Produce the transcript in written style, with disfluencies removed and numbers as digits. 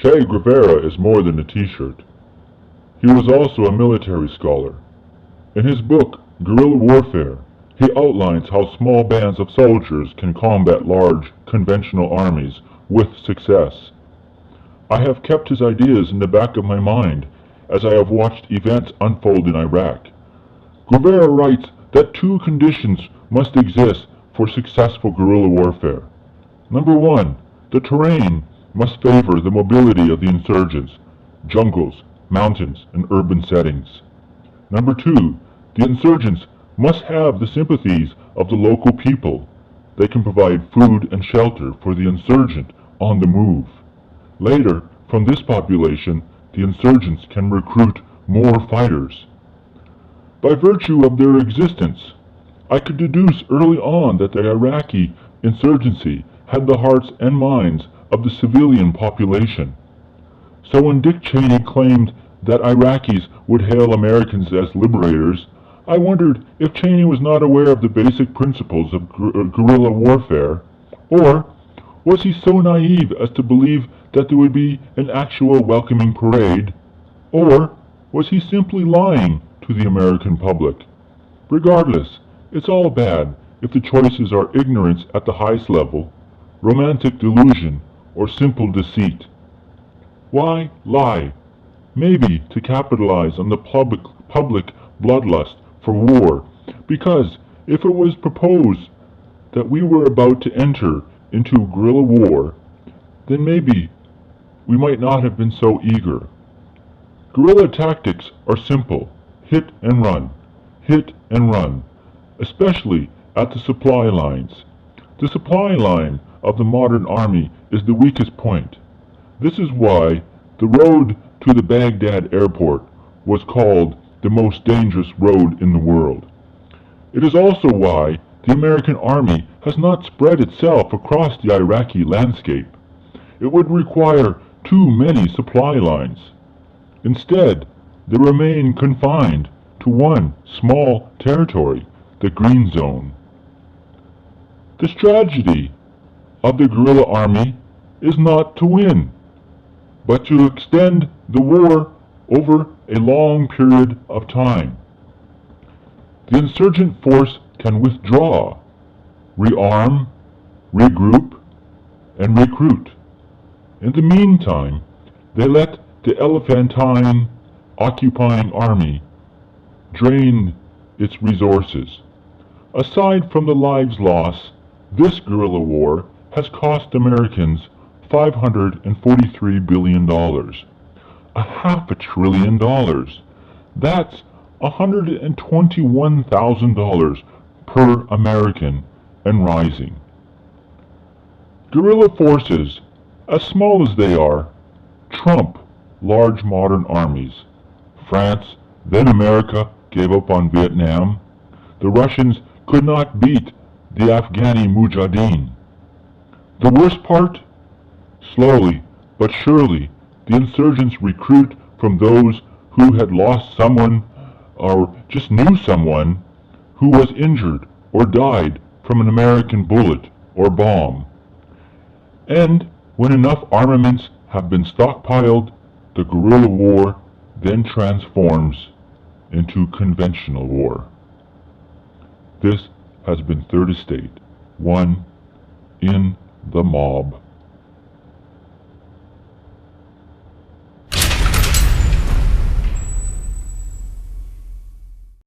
Che Guevara is more than a t-shirt. He was also a military scholar. In his book, Guerrilla Warfare, he outlines how small bands of soldiers can combat large, conventional armies with success. I have kept his ideas in the back of my mind as I have watched events unfold in Iraq. Guevara writes that two conditions must exist for successful guerrilla warfare. Number one, the terrain must favor the mobility of the insurgents, jungles, mountains, and urban settings. Number two, the insurgents must have the sympathies of the local people. They can provide food and shelter for the insurgent on the move. Later, from this population, the insurgents can recruit more fighters. By virtue of their existence, I could deduce early on that the Iraqi insurgency had the hearts and minds of the civilian population. So when Dick Cheney claimed that Iraqis would hail Americans as liberators, I wondered if Cheney was not aware of the basic principles of guerrilla warfare, or was he so naive as to believe that there would be an actual welcoming parade, or was he simply lying to the American public? Regardless, it's all bad if the choices are ignorance at the highest level, romantic delusion, or simple deceit. Why lie? Maybe to capitalize on the public bloodlust for war, because if it was proposed that we were about to enter into guerrilla war, then maybe we might not have been so eager. Guerrilla tactics are simple: hit and run, especially at the supply lines. The supply line of the modern army is the weakest point. This is why the road to the Baghdad airport was called the most dangerous road in the world. It is also why the American army has not spread itself across the Iraqi landscape. It would require too many supply lines. Instead, they remain confined to one small territory, the Green Zone. The strategy of the guerrilla army is not to win, but to extend the war over a long period of time. The insurgent force can withdraw, rearm, regroup, and recruit. In the meantime, they let the elephantine occupying army drain its resources. Aside from the lives lost, this guerrilla war has cost Americans $543 billion. $500 billion. That's $121,000 per American and rising. Guerrilla forces, as small as they are, trump large modern armies. France, then America, gave up on Vietnam. The Russians could not beat the Afghani Mujahideen. The worst part? Slowly but surely, the insurgents recruit from those who had lost someone or just knew someone who was injured or died from an American bullet or bomb. And when enough armaments have been stockpiled, the guerrilla war then transforms into conventional war. This has been Third Estate, one in the mob.